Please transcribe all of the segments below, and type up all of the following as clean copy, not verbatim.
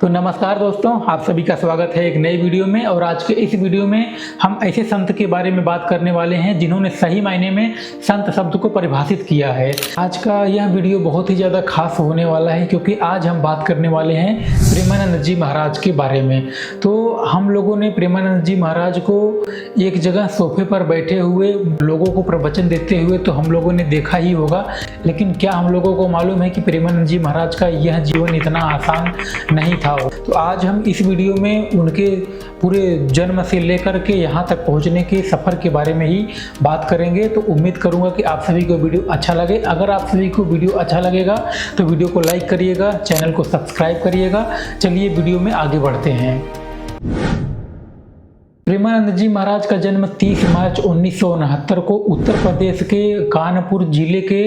तो नमस्कार दोस्तों, आप सभी का स्वागत है एक नई वीडियो में। और आज के इस वीडियो में हम ऐसे संत के बारे में बात करने वाले हैं जिन्होंने सही मायने में संत शब्द को परिभाषित किया है। आज का यह वीडियो बहुत ही ज़्यादा खास होने वाला है क्योंकि आज हम बात करने वाले हैं प्रेमानंद जी महाराज के बारे में। तो हम लोगों ने प्रेमानंद जी महाराज को एक जगह सोफे पर बैठे हुए लोगों को प्रवचन देते हुए तो हम लोगों ने देखा ही होगा, लेकिन क्या हम लोगों को मालूम है कि प्रेमानंद जी महाराज का यह जीवन इतना आसान नहीं था। तो आज हम इस वीडियो में उनके पूरे जन्म से लेकर के यहाँ तक पहुँचने के सफ़र के बारे में ही बात करेंगे। तो उम्मीद करूँगा कि आप सभी को वीडियो अच्छा लगे। अगर आप सभी को वीडियो अच्छा लगेगा तो वीडियो को लाइक करिएगा, चैनल को सब्सक्राइब करिएगा। चलिए वीडियो में आगे बढ़ते हैं। प्रेमानंद जी महाराज का जन्म 30 मार्च 1969 को उत्तर प्रदेश के कानपुर जिले के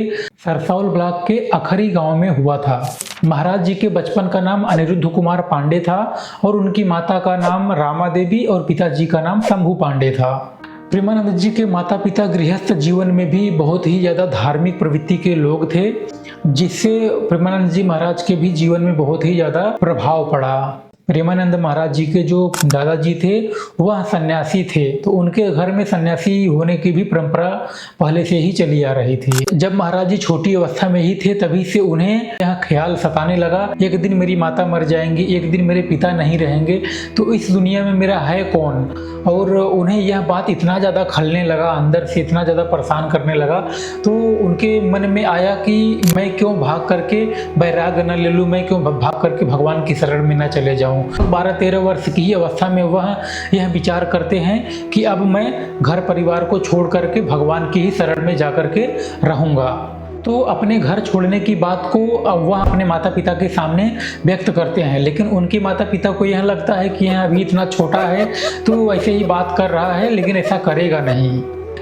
सरसौल ब्लॉक के अखरी गांव में हुआ था। महाराज जी के बचपन का नाम अनिरुद्ध कुमार पांडे था और उनकी माता का नाम रामा देवी और पिताजी का नाम शंभू पांडे था। प्रेमानंद जी के माता पिता गृहस्थ जीवन में भी बहुत ही ज़्यादा धार्मिक प्रवृत्ति के लोग थे, जिससे प्रेमानंद जी महाराज के भी जीवन में बहुत ही ज़्यादा प्रभाव पड़ा। प्रेमानंद महाराज जी के जो दादाजी थे वह सन्यासी थे, तो उनके घर में सन्यासी होने की भी परंपरा पहले से ही चली आ रही थी। जब महाराज जी छोटी अवस्था में ही थे तभी से उन्हें यह ख्याल सताने लगा, एक दिन मेरी माता मर जाएंगी, एक दिन मेरे पिता नहीं रहेंगे, तो इस दुनिया में मेरा है कौन। और उन्हें यह बात इतना ज़्यादा खलने लगा, अंदर से इतना ज़्यादा परेशान करने लगा, तो उनके मन में आया कि मैं क्यों भाग करके वैराग्य न ले लूँ, मैं क्यों भाग करके भगवान की शरण में न चले जाऊँ। 12-13 वर्ष की ही अवस्था में वह यह विचार करते हैं कि अब मैं घर परिवार को छोड़ करके भगवान की ही शरण में जाकर के रहूँगा। तो अपने घर छोड़ने की बात को वह अपने माता पिता के सामने व्यक्त करते हैं, लेकिन उनके माता पिता को यह लगता है कि यह अभी इतना छोटा है तो ऐसे ही बात कर रहा है, लेकिन ऐसा करेगा नहीं।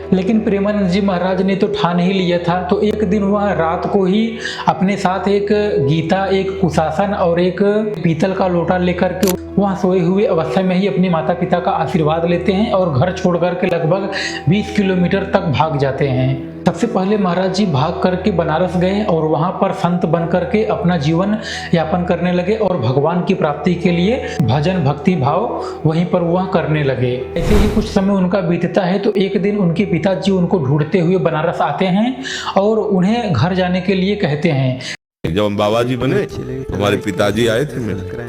लेकिन प्रेमानंद जी महाराज ने तो ठान ही लिया था। तो एक दिन वह रात को ही अपने साथ एक गीता, एक कुशासन और एक पीतल का लोटा लेकर के वहाँ सोए हुए अवस्था में ही अपने माता पिता का आशीर्वाद लेते हैं और घर छोड़ करके लगभग 20 किलोमीटर तक भाग जाते हैं। सबसे पहले महाराज जी भाग करके बनारस गए और वहाँ पर संत बन करके अपना जीवन यापन करने लगे और भगवान की प्राप्ति के लिए भजन भक्ति भाव वहीं पर वह करने लगे। ऐसे ही कुछ समय उनका बीतता है तो एक दिन उनके पिताजी उनको ढूंढते हुए बनारस आते हैं और उन्हें घर जाने के लिए कहते हैं। जब हम बाबा जी बने हमारे पिताजी आए थे मेरे,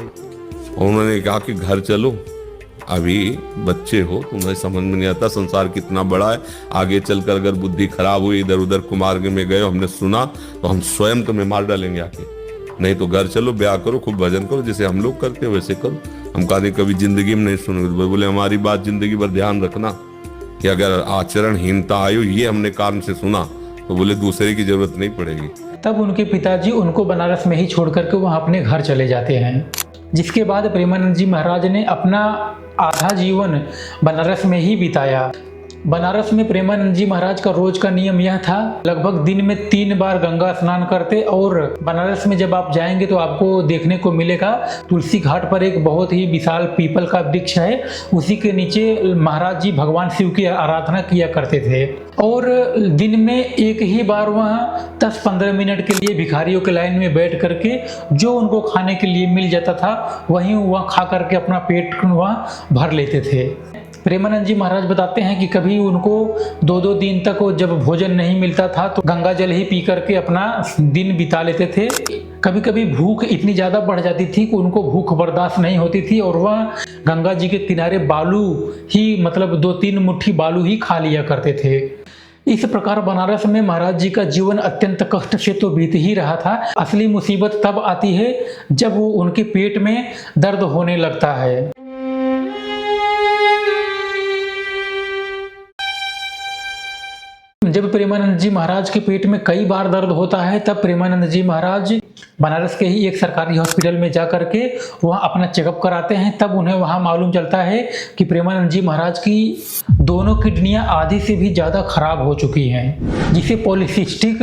उन्होंने कहा कि घर चलो, अभी बच्चे हो, तुम्हें समझ में नहीं आता संसार कितना बड़ा है, आगे चलकर अगर बुद्धि खराब हुई, इधर उधर कुमार्ग में गए, हमने सुना तो हम स्वयं तुम्हें मार डालेंगे आके, नहीं तो घर चलो, ब्याह करो, खूब भजन करो, जैसे हम लोग करते हैं वैसे करो। हम कहा कभी जिंदगी में नहीं सुनोगे। बोले हमारी बात जिंदगी भर ध्यान रखना कि अगर आचरणहीनता आयु ये हमने कान से सुना तो बोले दूसरे की जरूरत नहीं पड़ेगी। तब उनके पिताजी उनको बनारस में ही छोड़ करके वह अपने घर चले जाते हैं, जिसके बाद प्रेमानंद जी महाराज ने अपना आधा जीवन बनारस में ही बिताया। बनारस में प्रेमानंद जी महाराज का रोज का नियम यह था, लगभग दिन में 3 बार गंगा स्नान करते। और बनारस में जब आप जाएंगे तो आपको देखने को मिलेगा तुलसी घाट पर एक बहुत ही विशाल पीपल का वृक्ष है, उसी के नीचे महाराज जी भगवान शिव की आराधना किया करते थे। और दिन में एक ही बार वहाँ 10-15 मिनट के लिए भिखारियों के लाइन में बैठ करके जो उनको खाने के लिए मिल जाता था वहीं वह खा करके अपना पेट वहाँ भर लेते थे। प्रेमानंद जी महाराज बताते हैं कि कभी उनको 2-2 दिन तक जब भोजन नहीं मिलता था तो गंगा जल ही पी करके अपना दिन बिता लेते थे। कभी कभी भूख इतनी ज़्यादा बढ़ जाती थी कि उनको भूख बर्दाश्त नहीं होती थी और वह गंगा जी के किनारे बालू ही, मतलब 2-3 मुट्ठी बालू ही खा लिया करते थे। इस प्रकार बनारस में महाराज जी का जीवन अत्यंत कष्ट से तो बीत ही रहा था। असली मुसीबत तब आती है जब वो उनके पेट में दर्द होने लगता है। जब प्रेमानंद जी महाराज के पेट में कई बार दर्द होता है तब प्रेमानंद जी महाराज बनारस के ही एक सरकारी हॉस्पिटल में जा करके वहाँ अपना चेकअप कराते हैं। तब उन्हें वहाँ मालूम चलता है कि प्रेमानंद जी महाराज की दोनों किडनियाँ आधी से भी ज़्यादा खराब हो चुकी हैं, जिसे पॉलीसिस्टिक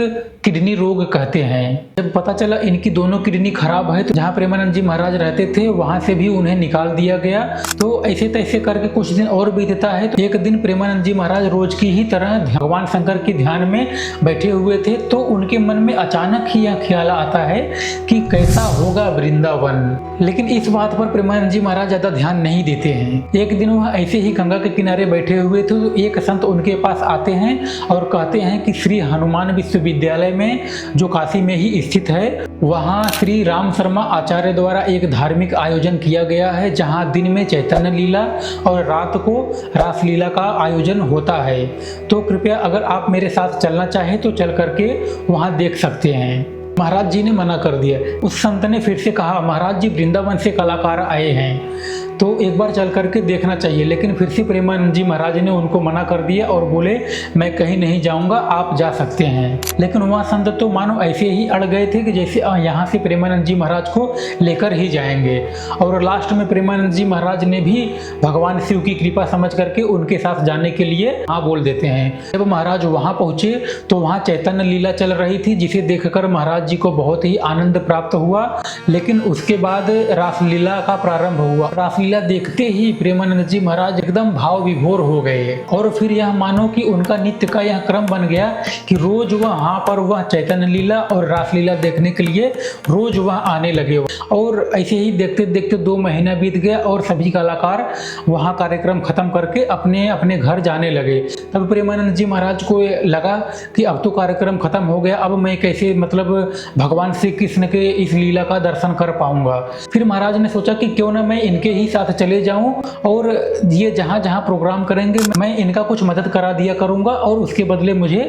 किडनी रोग कहते हैं। जब पता चला इनकी दोनों किडनी खराब है तो जहाँ प्रेमानंद जी महाराज रहते थे वहाँ से भी उन्हें निकाल दिया गया। तो ऐसे तैसे करके कुछ दिन और बीतता है तो एक दिन प्रेमानंद जी महाराज रोज की ही तरह भगवान शंकर के ध्यान में बैठे हुए थे तो उनके मन में अचानक ही यह ख्याल आता है कि कैसा होगा वृंदावन। लेकिन इस बात पर प्रेमानंद जी महाराज ज़्यादा ध्यान नहीं देते हैं। एक दिन वह ऐसे ही गंगा के किनारे बैठे हुए थे तो एक संत उनके पास आते हैं और कहते हैं कि श्री हनुमान विश्वविद्यालय में, जो काशी में ही स्थित है, वहाँ श्री राम शर्मा आचार्य द्वारा एक धार्मिक आयोजन किया गया है, जहाँ दिन में चैतन्य लीला और रात को रासलीला का आयोजन होता है। तो कृपया अगर आप मेरे साथ चलना चाहें तो चल करके वहाँ देख सकते हैं। महाराज जी ने मना कर दिया। उस संत ने फिर से कहा, महाराज जी वृंदावन से कलाकार आए हैं तो एक बार चल करके देखना चाहिए। लेकिन फिर से प्रेमानंद जी महाराज ने उनको मना कर दिया और बोले, मैं कहीं नहीं जाऊंगा, आप जा सकते हैं। लेकिन वहाँ संत तो मानो ऐसे ही अड़ गए थे कि जैसे यहाँ से प्रेमानंद जी महाराज को लेकर ही जाएंगे। और लास्ट में प्रेमानंद जी महाराज ने भी भगवान शिव की कृपा समझ करके उनके साथ जाने के लिए हाँ बोल देते हैं। जब महाराज वहाँ पहुँचे तो वहाँ चैतन्य लीला चल रही थी, जिसे देखकर महाराज जी को बहुत ही आनंद प्राप्त हुआ। लेकिन उसके बाद रासलीला का प्रारंभ हुआ। रासलीला देखते ही प्रेमानंद जी महाराज एकदम भाव विभोर हो गए और फिर यह मानो कि उनका नित्य का यह क्रम बन गया कि रोज वहाँ पर वह चैतन्य लीला और रासलीला देखने के लिए रोज वह आने लगे। और ऐसे ही देखते देखते 2 महीना बीत गया और सभी कलाकार वहाँ कार्यक्रम खत्म करके अपने अपने घर जाने लगे। तब प्रेमानंद जी महाराज को लगा कि अब तो कार्यक्रम खत्म हो गया, अब मैं कैसे मतलब भगवान श्री कृष्ण के इस लीला का दर्शन कर पाऊंगा। फिर महाराज ने सोचा कि क्यों ना मैं इनके ही साथ चले जाऊं और ये जहां जहां प्रोग्राम करेंगे मैं इनका कुछ मदद करा दिया करूंगा और उसके बदले मुझे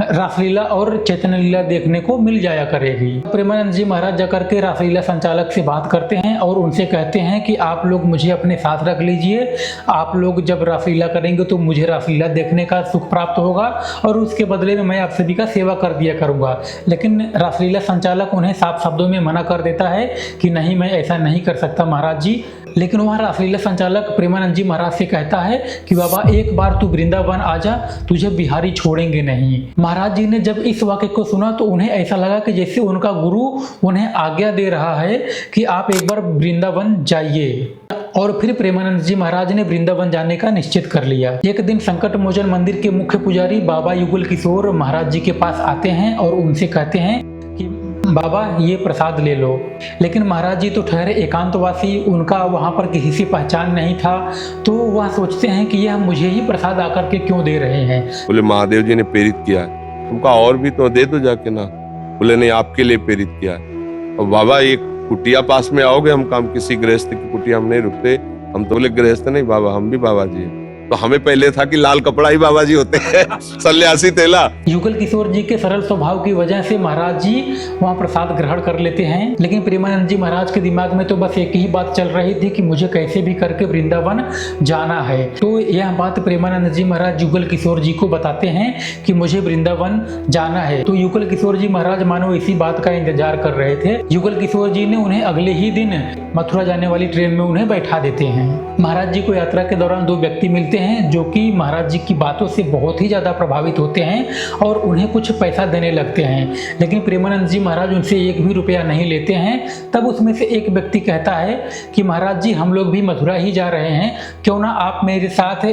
रासलीला और चैतन्य लीला देखने को मिल जाया करेगी। प्रेमानंद जी महाराज जाकर के रासलीला संचालक से बात करते हैं और उनसे कहते हैं कि आप लोग मुझे अपने साथ रख लीजिए, आप लोग जब रासलीला करेंगे तो मुझे रासलीला देखने का सुख प्राप्त होगा और उसके बदले में मैं आप सभी का सेवा कर दिया करूंगा। लेकिन रासलीला संचालक उन्हें साफ शब्दों में मना कर देता है कि नहीं, मैं ऐसा नहीं कर सकता महाराज जी। लेकिन वहाँ रासलीला संचालक प्रेमानंद जी महाराज से कहता है कि बाबा एक बार तू वृंदावन आजा, तुझे बिहारी छोड़ेंगे नहीं। महाराज जी ने जब इस वाक्य को सुना तो उन्हें ऐसा लगा कि जैसे उनका गुरु उन्हें आज्ञा दे रहा है कि आप एक बार वृंदावन जाइए। और फिर प्रेमानंद जी महाराज ने वृंदावन जाने का निश्चित कर लिया। एक दिन संकट मोचन मंदिर के मुख्य पुजारी बाबा युगल किशोर महाराज जी के पास आते हैं और उनसे कहते हैं कि बाबा ये प्रसाद ले लो। लेकिन महाराज जी तो ठहरे एकांतवासी, उनका वहाँ पर किसी से पहचान नहीं था, तो वह सोचते हैं कि यह मुझे ही प्रसाद आकर के क्यों दे रहे हैं। बोले महादेव जी ने प्रेरित किया है, उनका और भी तो दे दो जाके ना। बोले नहीं, आपके लिए प्रेरित किया है। और बाबा एक कुटिया पास में आओगे, हम काम किसी गृहस्थ की कुटिया हम नहीं रुकते। हम तो बोले गृहस्थ नहीं बाबा, हम भी बाबा जी हैं। तो हमें पहले था कि लाल कपड़ा ही बाबा जी होते हैं, सन्यासी तेला। युगल किशोर जी के सरल स्वभाव की वजह से महाराज जी वहाँ प्रसाद ग्रहण कर लेते हैं। लेकिन प्रेमानंद जी महाराज के दिमाग में तो बस एक ही बात चल रही थी कि मुझे कैसे भी करके वृंदावन जाना है। तो यह बात प्रेमानंद जी महाराज युगल किशोर जी को बताते हैं कि मुझे वृंदावन जाना है। तो युगल किशोर जी महाराज मानो इसी बात का इंतजार कर रहे थे। युगल किशोर जी ने उन्हें अगले ही दिन मथुरा जाने वाली ट्रेन में उन्हें बैठा देते हैं। महाराज जी को यात्रा के दौरान 2 व्यक्ति मिलते हैं जो कि महाराज जी की बातों से बहुत ही ज़्यादा प्रभावित होते हैं और उन्हें कुछ पैसा देने लगते हैं। लेकिन प्रेमानंद जी महाराज उनसे 1 भी रुपया नहीं लेते हैं। तब उसमें से एक व्यक्ति कहता है कि महाराज जी हम लोग भी मथुरा ही जा रहे हैं, क्यों ना आप मेरे साथ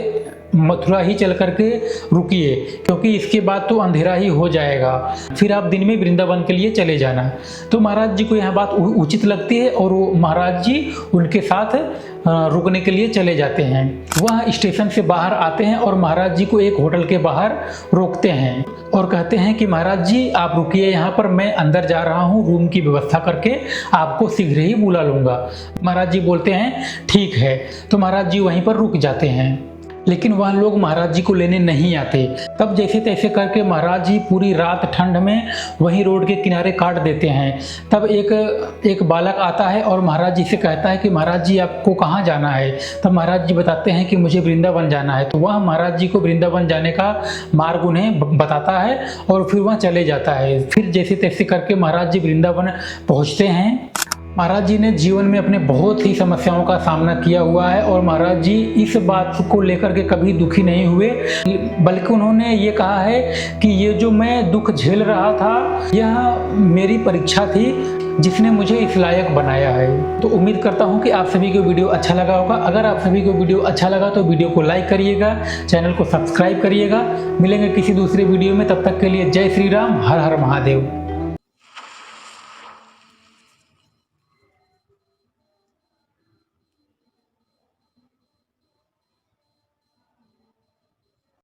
मथुरा ही चल करके रुकिए, क्योंकि इसके बाद तो अंधेरा ही हो जाएगा, फिर आप दिन में वृंदावन के लिए चले जाना। तो महाराज जी को यह बात उचित लगती है और वो महाराज जी उनके साथ रुकने के लिए चले जाते हैं। वह स्टेशन से बाहर आते हैं और महाराज जी को एक होटल के बाहर रोकते हैं और कहते हैं कि महाराज जी आप रुकिए यहाँ पर, मैं अंदर जा रहा हूँ, रूम की व्यवस्था करके आपको शीघ्र ही बुला लूँगा। महाराज जी बोलते हैं ठीक है। तो महाराज जी वहीं पर रुक जाते हैं। लेकिन वह लोग महाराज जी को लेने नहीं आते। तब जैसे तैसे करके महाराज जी पूरी रात ठंड में वहीं रोड के किनारे काट देते हैं। तब एक बालक आता है और महाराज जी से कहता है कि महाराज जी आपको कहाँ जाना है। तब महाराज जी बताते हैं कि मुझे वृंदावन जाना है। तो वह महाराज जी को वृंदावन जाने का मार्ग उन्हें बताता है और फिर वह चले जाता है। फिर जैसे तैसे करके महाराज जी वृंदावन पहुँचते हैं। महाराज जी ने जीवन में अपने बहुत ही समस्याओं का सामना किया हुआ है और महाराज जी इस बात को लेकर के कभी दुखी नहीं हुए, बल्कि उन्होंने ये कहा है कि ये जो मैं दुख झेल रहा था यह मेरी परीक्षा थी जिसने मुझे इस लायक बनाया है। तो उम्मीद करता हूँ कि आप सभी को वीडियो अच्छा लगा होगा। अगर आप सभी को वीडियो अच्छा लगा तो वीडियो को लाइक करिएगा, चैनल को सब्सक्राइब करिएगा। मिलेंगे किसी दूसरे वीडियो में, तब तक के लिए जय श्री राम, हर हर महादेव।